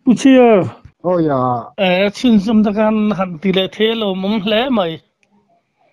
不去啊，哦呀，亲什么的看喊地来贴了，我们来买，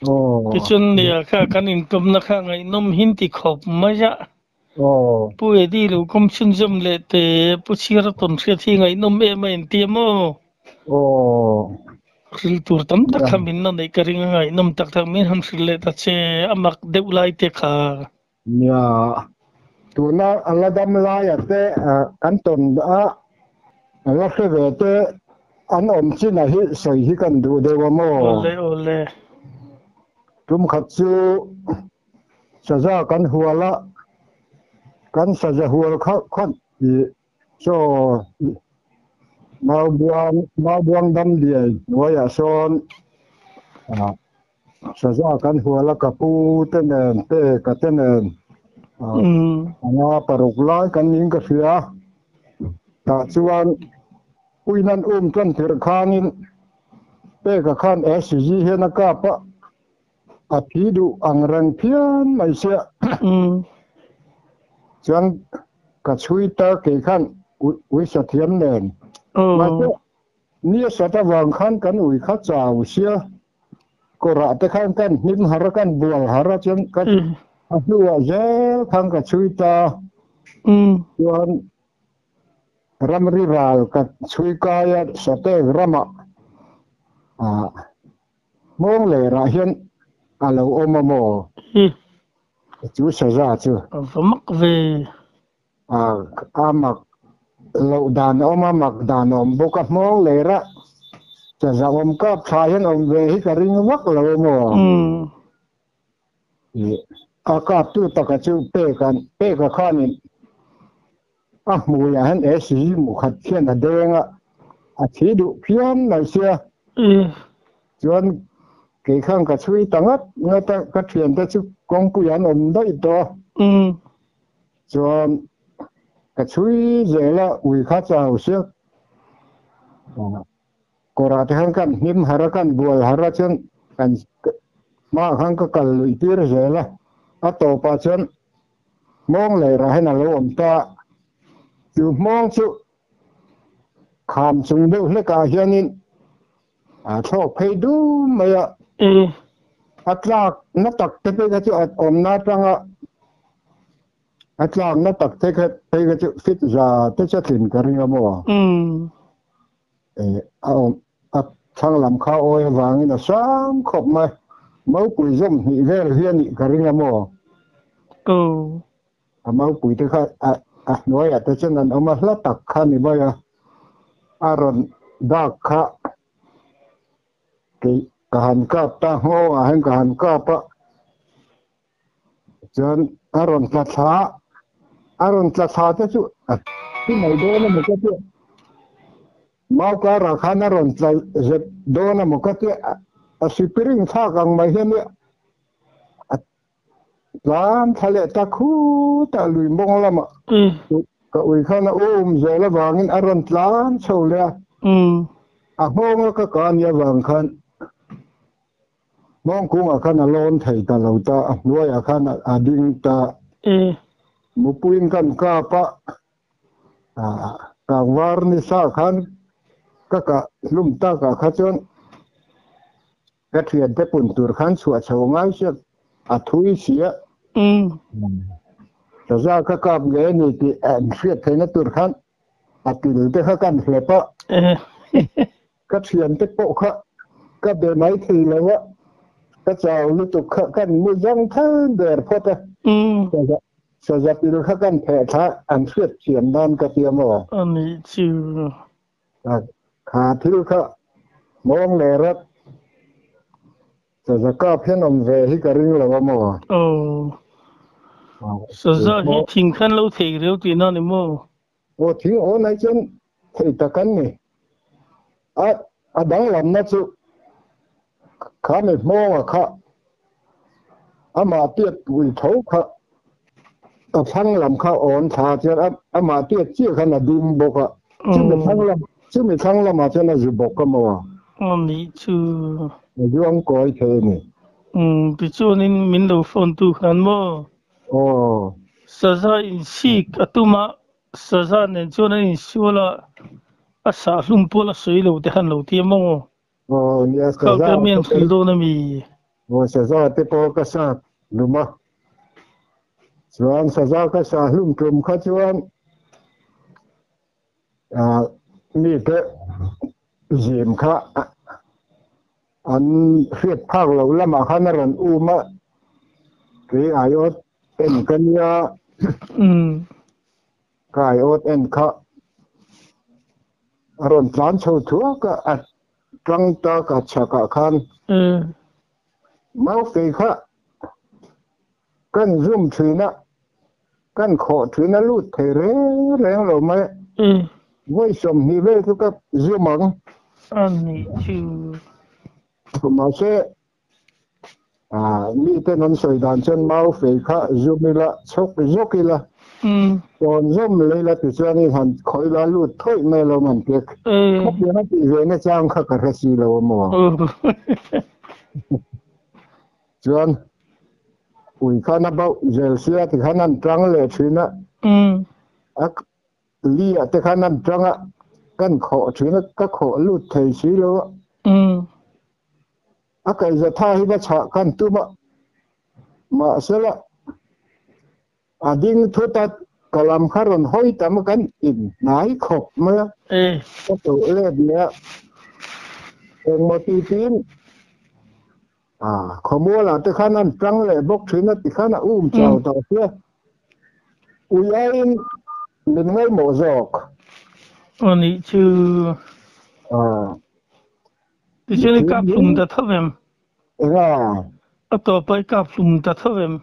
就哦，真的看你怎么看哎，弄 hindi 口么呀？哦，不会地路咁亲什么来的，不去了东西听哎，弄咩买点么？哦，是多tam tak 呀，kami na nay karing ay nam tak tak min ham sile ta che amak de ulai te kha 呀，ตัวน่ะอะไรดำลายอ่ะแต่กันตนอะไรเสวะแต่อันอมจินะฮิใส่ฮิกันดูเดวโม ole ole จุมขัดซูสะจากันหัวละกันสะจาหัวละคนอีโซมาบวงดำเดียหัวยาโซนสะจากันหัวละกับปูเตนเตกับเตนnga paruk lai kan ning ka sia ta chuan uinan kan thir khanin pe ka khan SG hena ka pa a phidu angrang phian mai sia chuan ka chui ta ke khan ui sa thiam nen ma te ni sa ta wang khan kan ui kha chau sia ko ra te khan kan nim har kan bual har chuan ka a hnuwa zel khang ka chui ta chuan ramri ral ka chui kaya sa te rama mong le ra hian alo omamo chú xảy ra chứ mắc về mặc lậu đàn mặc đàn bốc các món lệ ra chả ra cáp thay hen về hết cả ring mắc lậu mò cáp tu ta cái chú pe cái khan mùi hen sĩ mù khát thiên là đen chỉ đủ phiên này xưa chuan cái khang cái chui tăng ắt người ta cái thuyền ta chú công cụ ăn đấy to chuan cái chui dễ là ui khát chào xưa kora te han kan him harakan bual harachan kan ma han ka kal itir zela ato pa chan mong le ra hena lo om ta chu mong chu kham chung de le ka hianin thok phei du maya atlak na tak te pe ga chu om na tanga atlak na tak te ka pe ga chu fit za te cha thin ka ringa mo thang làm khao ôi vàng là sáng khop mà máu quỷ dâm nhị về là hiên nhị cả ring mò máu quỷ thế khai nói thế chân là ông mà lát tắc khan thì bây giờ aron đắc kha cái hàn cáp ta hô hay cái hàn cáp chân aron tla thế chứ cái này đó là một cái chuyện mau ka ra khana ron tla je do na mo ka te asipiring tha kang mai hian ya plan thale ta khu ta lui mong lama ka ui khana je la wangin aron tlan chho le mong ka kan ya wang khan mong kung a khana lon thei ta lo ta nuai a khana ading ta mu puin kan ka pa ka war ni sa khan ka lum ta ka kha chon ka thian te pun tur khan chua chho ngai sia thui sia ta za ka ge ni ti an fiat the na tur khan til te kha kan hle pa ka thian te po kha ka be mai thi lo wa ka chau lu tu kha kan mu jang than der phota sa za til kha kan phe tha an fiat thian dan ka tia mo ani chuขาทิลค่ะมองเลรัดจะก้าเพี้ยนอมเวฮิการิงแล้วมั้งสะฮิทิ้งขันเราเทกเร็วตีนั่นนี่มั้งทิ้งไหนจนเทตะกันนี่ดังลำนั่นสุขาไม่มองค่ะมาเตี้ยวิถีค่ะทั้งลำข้าอ่อนชาเจ้ามาเตี้ยเชี่ยขนาดดิมบกซึ่งเป็นทั้งลำซึ่งมีทั้งละมาเช่นนั้นจะบอกก็มัวนี่ชูย่วงก้อยเทนี่ปิจูนี่มินดูฟอนตูขันมัวสะอินซีกตุมาสะเนี่ยจูนี่ชัวละ sa lum pola soi lo te han lo ti mo Nia ka sa ka za men khil do na mi sa za te po ka sa luma chuan sa za ka sa lum tum kha chuan mi te zim kha an hiet phak lo lama khan ran uma ke ayot en kania ka ayot en kha ron tlan chho thua ka at trăng ta ka chaka khan mau fe kha kan zoom thina kan kho thina lut the re reng lo mai voi som hi ve thu ka zoom ang ani chu ma se mi te non soi dan chen mau fe kha zoom la chok zokila còn zoom le la ti chuan ni han khoi la lut thoi me lo man ke khop ya ti ve na chang kha ka ra si lo mo chuan ui khan about zel sia ti khanan trăng le thina ak li te khanan tranga kan kho thina ka kho lut thei si lo akai za tha hi ba cha kan tu ma sela ading thuta kalam kharon hoi tam kan in nai khop ma ko to le dia eng mo ti tin khomo la te khanan trăng le bok thina ti khana chao ta sia ui ai min ngai mo zok ani chu ti cheni kap lum ta thavem to pai kap lum ta thavem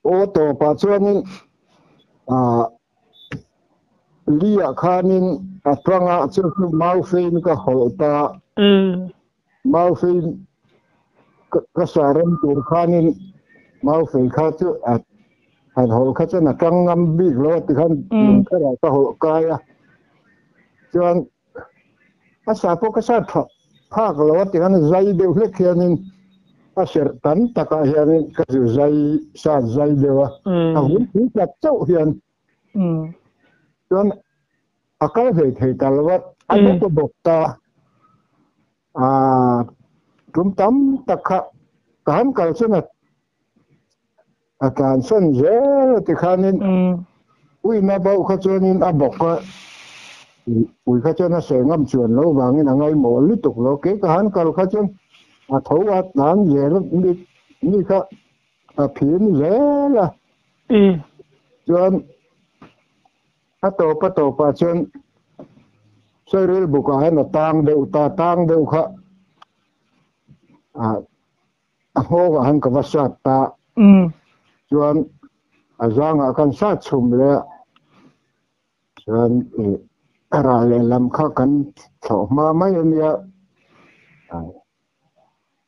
o to pa chuanin lia khanin tranga chu mau fein ka holta mau fein ka saram tur khanin mau fein kha chu han hol kha chana trăng ngam bi lo ti khan ka ra ka hol ka ya chuan sa po ka sa phak lo ti khan zai de hle khianin ser tan taka hianin ka zu zai sa zai dewa hun hi ka chau hian chuan akal ve thei talwat ko bokta tum tam takha kan kal chuna akan son je ti khanin ui na bau kha chuanin abokka ui kha chuna se ngam chuan lo wangin angai mo lituk lo ke ka han kal kha chun thấu nan về nó đi kha phim dễ là chuan to pa chuan soi rel bu ka na tang deu kha ho ga han ka wasa ta chuan azang akan sa chum le chuan ra le lam kha kan tho ma mai ya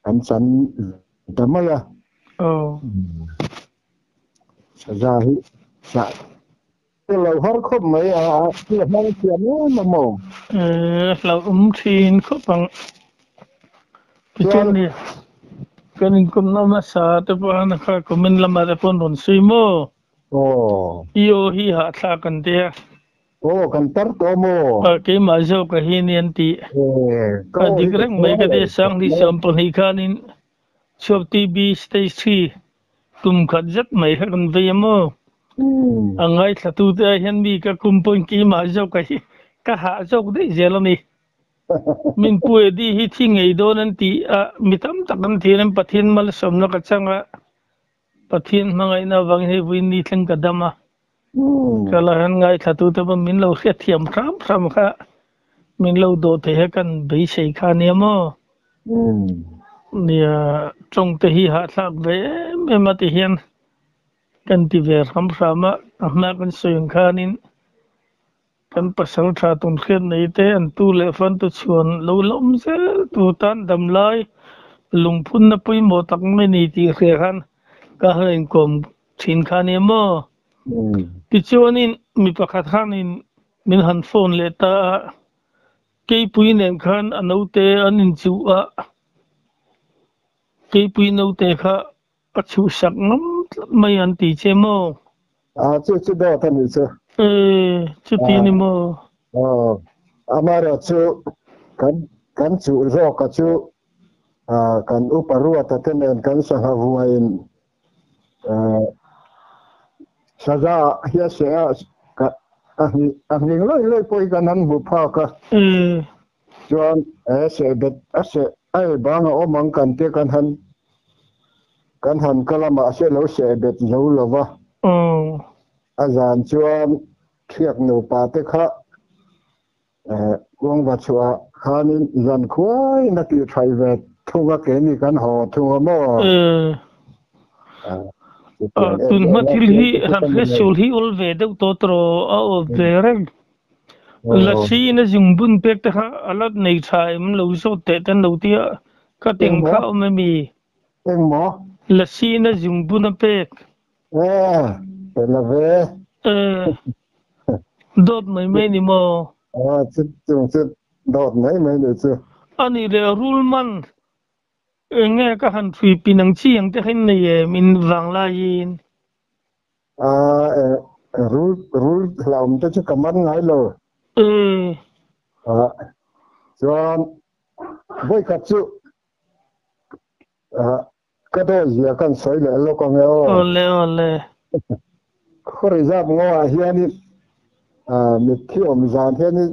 anh sẵn tấm ấy ra hi dạ cái lâu hết khóc mấy cái mang tiền nó mà mồm lâu thiên khóc bằng cái chuyện này cái này cũng nằm ở xa thế mà nó khác của mình làm ở phần hồn suy mô yêu hi hạ xa cần thế cần tắt có mô cái mà dâu cái hi niên tị cái đi cái mấy cái đấy sang đi xem phần hi khanin chụp TV station kum khát rất mấy cái con về mô ngay là tu te hiện bị cái kumpon cái mà dâu cái hạ dâu đấy dễ lắm đi mình quay đi hi thi ngày đó nên tị mi tam tắc nên thì nên bắt thiên mà sớm nó cái chăng bắt thiên mà ngày nào vang hi vin đi thằng cái đam cái là ngay là tu te mình lâu khét thiam ram kha mình lâu đồ thế kan bị say kha niệm mô nia trong te hi hạ lạc về mà te hiền kan ti ver ram mà kan soyang khanin kan pasal tha tun khen nei te an tu le fan tu chuan lo lom se tu tan dam lai lungphun na pui mo tak me ni ti khe khan ka hen kom thin khani mo ti chuanin mi pakhat khanin min han phone le ta ke pui nen khan anote anin chu ke pui no te kha chu sak ngam mai an ti che mo chu đó thân ni chu chu ti ni mo amara chu kan chu ro ka chu kan uparua ta tenen kan sa hawain saja hiya se ka ahing loi poi kanan bu pha ka chuan se bet ase ai bang o mang kan te kan han kalama se lo se bet lo lova azan chuan thiak no pa te kha wong wa chua khanin zan khoi na ti thai ve thunga ke ni kan ho thunga mo tun mathil hi han sul hi ol ve de to tro a o vereng la si na jungbun pek ta kha alat nei thai m lo so te tan lo tia ka teng kha o me mi eng mo la si na jungbun pek la ve dot mai me ni mo chit dot mai me ni chu ani le rulman nghe ka han thui pinang chiang te hin nei min wang la yin rul lam te chu kaman ngai lo chuan voi ka chu ka do zia kan soi le lo ko nge o ole khori za ngo a hiani mi thiom zan hiani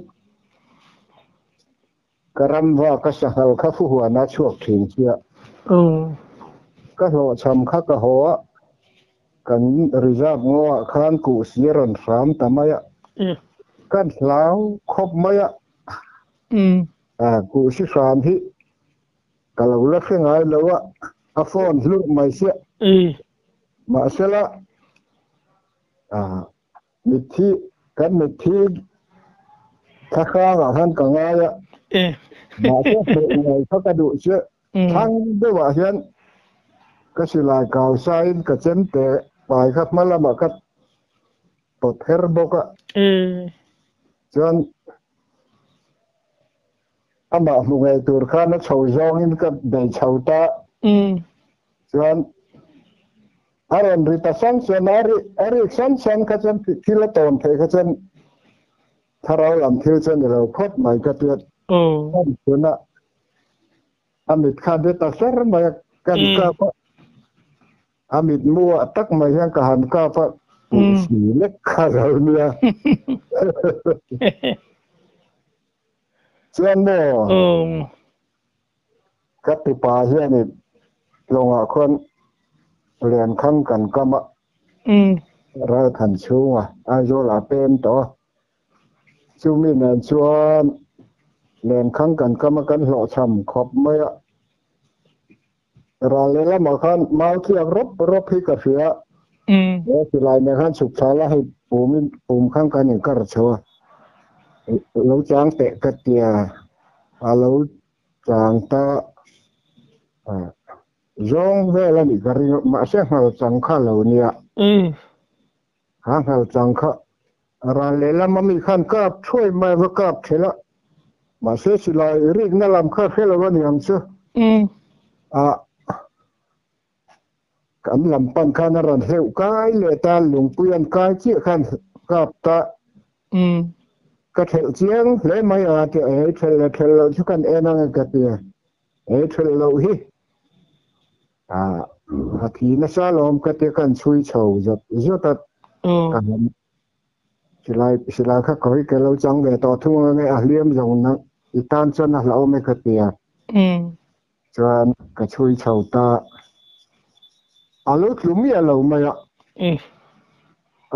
karam wa ka sahal kha fu huwa na chuak thing chia ka lo cham kha ka ho kan reserve ngo khan ku siron ram tamaya kan hlau khop maya ku si ram hi kalau la khengai lawa a phone lu mai se ma sela mithi kan mithi kha ga han ka nga ya ma se ngai kha ka du se thang de wa hian ka silai kau sain ka chen te pai kha mala ma ka pot her boka chuan ama mu ngai tur kha na chho zong in ka dei chho ta chuan aron rita sang chuan ari san ka chen thila ton the ka chen tharau lam thil chen lo khot mai ka tiat chuna amit kha de ta ser mai kan ka amit mua tak mai yang ka han ka pa si lek kha ro nia chuan mo ka tu pa hian ni longa khon len khang kan kama ra than chunga ai zo la pen to chu mi nan chuan len khang kan kama kan lo cham khop mai ra le la ma khan mau thiak rop hi ka fia si lai ne khan suk thala hai pum khang kan in kar chawa lo chang te ka tia lo chang ta zong ve la ni gari ma se hal chang kha lo nia hal chang kha ra le la ma mi khan ka thoi mai va ka thela ma se si lai rik na lam kha phela wa ni am chu cảm làm pan khan ran heu kai le ta lung puyan kai chi khan kap ta ka thel chiang le mai a te thel chu kan enang ka ti thel lo hi thi na sa lom ka te kan chui chho zot ta kan silai kha koi ke lo chang ve to thu nge a liam jong na itan chan na lo me ka ti chuan ka chui chho ta alo tlumi alo maya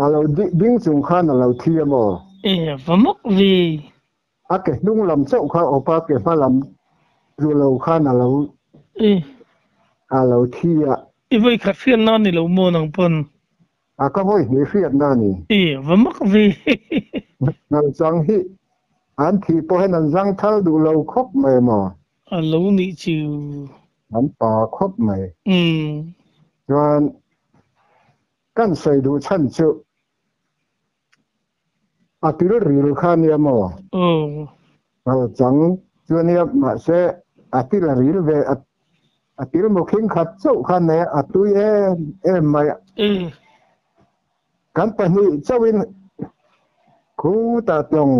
alo ding chung khan alo thiamo vamok vi ake nung lam chau kha opa ke phalam ru lo khan alo thia voi kha fian na ni lo mo nang pon ka voi ni fiat na ni vamok vi nang chang hi an thi po hen an jang thal du lo khop mai mo alo ni chu an pa khop mai chuan kan sei du chan chu atir ril khan ya mo al chang chuan ya ma se atir ril ve atir mo khing khat chau khan ne atu em mai kan pa ni chawin khu ta tong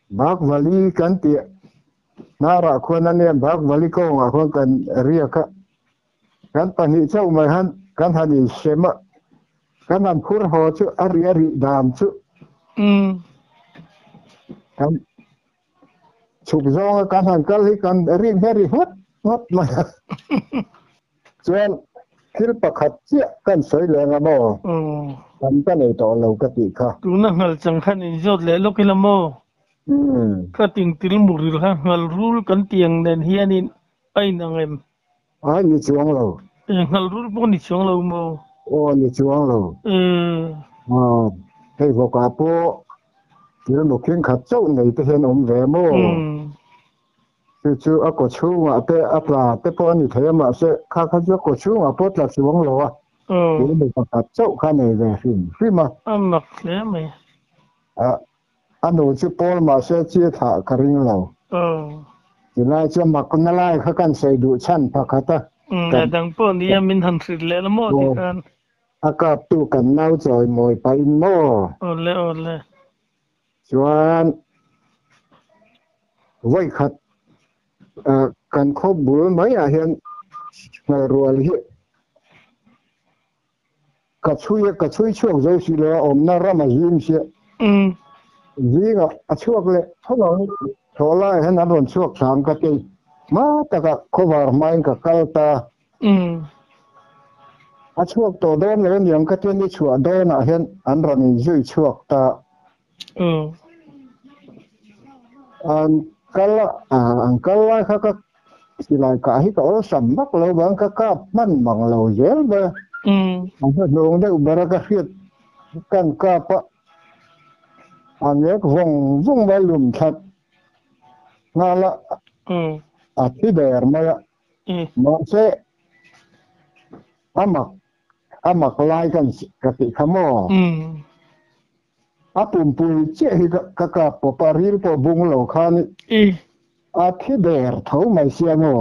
bác vali kan tia nara ko na ne bác vali ko nga ko kan ria ka kan pani chau mai han kan hani sema kan han khur ho chu ari dam chu kan chụp do kan han kal hi kan rin heri hot ma chuan thil pakhat chia kan soi le nga mo kan nei to lo ka ti kha tu na ngal chang khan in jot le lo kila mo ka ting til muril ha ngal rul kan tiang nen hianin ai nangem ai ni chuang lo ngal rul po ni chuang lo mo ni chuang lo hei vô cả po til no king khat chau nei te hen om ve mo chu a ko chu ma te a pla te po ni the ma se kha ko chu ma po tla chuang lo a til no khat chau kha nei ve fin ma mak le me ano chu pol ma se chi tha karing lo ti lai chu mak na lai kha kan sei du chan pa khata dang po ni min han rit le mo ti kan aka tu kan nau choi moi pa in mo ole chuan voi khat kan kho bul mai a hian ngal rual hi ka chui chuak zo si le om na rama him si zinga a chuak le thono thola han an ron chuak sang ka te ma ta ka khovar mai ka kalta a chuak to don le niam ka te ni chua don a hian an ron zui chuak ta an kala kha ka silai ka hi ka sam mak lo bang ka man mang lo yel ba ang sa nong de ubara ka fiat kan ka pa ang yak vong ba lum that ngala a thi der ma ya ma se amak lai kan ka ti khamo apum pui che hi ka po paril po bung lo khan a thi der thau mai sia mo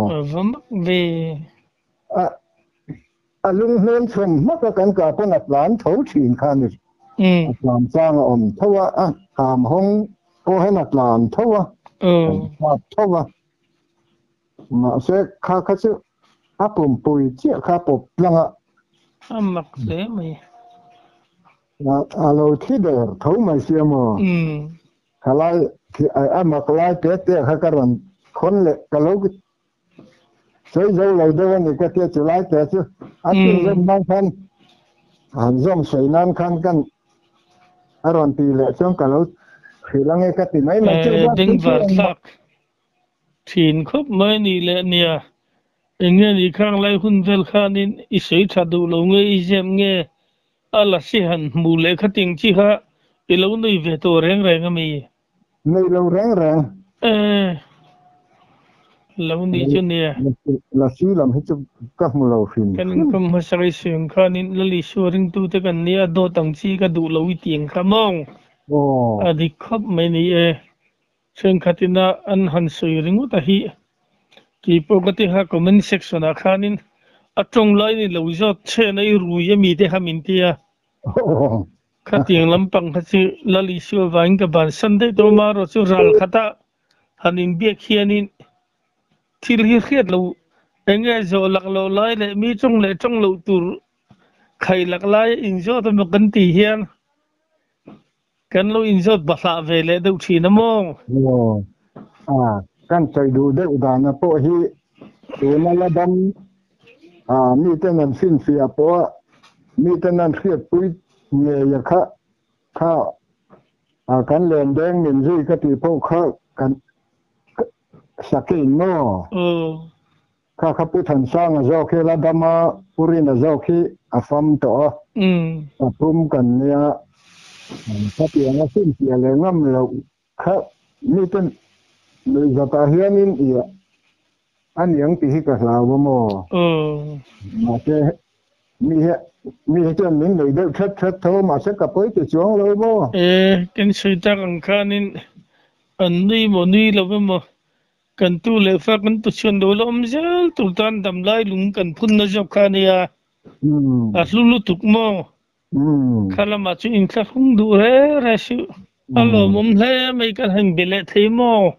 ve a lung hnen chum ma ka kan ka pa nat lan thau thin khan ni lam chang om thawa kam hong o he nat lan thawa ma thawa ma se kha chu apum pui che kha pop langa amak le me alo thi der thau mai sia mo khalai amak lai te kha karon khon le kalo soi dâu lời đâu người ta tiêu lại thế chứ anh tin dân mang khăn dòng sấy nan khăn căn aron tì lệ trong cả lâu thì là nghe cái tì mấy mà chưa có đinh vật sắc thìn khúc mới nì lệ nia nghe nì khang lai hun vel khan in isoi thadu lo nghe isem nghe ala si han mu lệ khát tiếng chi ha lâu nơi về tổ rèn rèn mi nơi lâu rèn lâu đi chứ nè là xí làm hết cho các mùa lâu phim kan kam hasari sing khanin lali suring tu te kan nia do tang chi ka du lo tiang khamong adi khop mai ni sing khatina an han sui ringu ta hi ki pogati ha comment section a khanin atong lai ni lo zo che nei ru ye mi te hamin tia khatiang lampang khachi lali su wain ka ban san dei to ma ro chu ral khata hanin bia khianin thil hi khiat lo nghe zo lak lo lai le mi chung le chung lo tur khai lak lai in zo to kan ti hian kan lo in zo ba sa ve le do thi na mo kan sai du de da na po hi tu na la dam mi te nan fin fi a po mi te nan khiat pui nge ya kha kan len deng min zui ka ti po kha kan sakin no kha pu than sang a zo ke la dama purin a zo khi a fam to a pum kan nia kha ti nga sin ti le ngam lo kha mi ten le za ta hianin ia an yang ti hi ka la bo mo ma se mi he chen min le de that tho ma se ka poi ti chuang lo bo ken sui ta kan khanin an ni mo ni lo mo kan tu le fa kan tu chon do lom zel tu tan dam lai lung kan phun na job khania a lulu tuk mo khala ma chu in kha hung du re su Alo mum le mai kan hang bile thimo.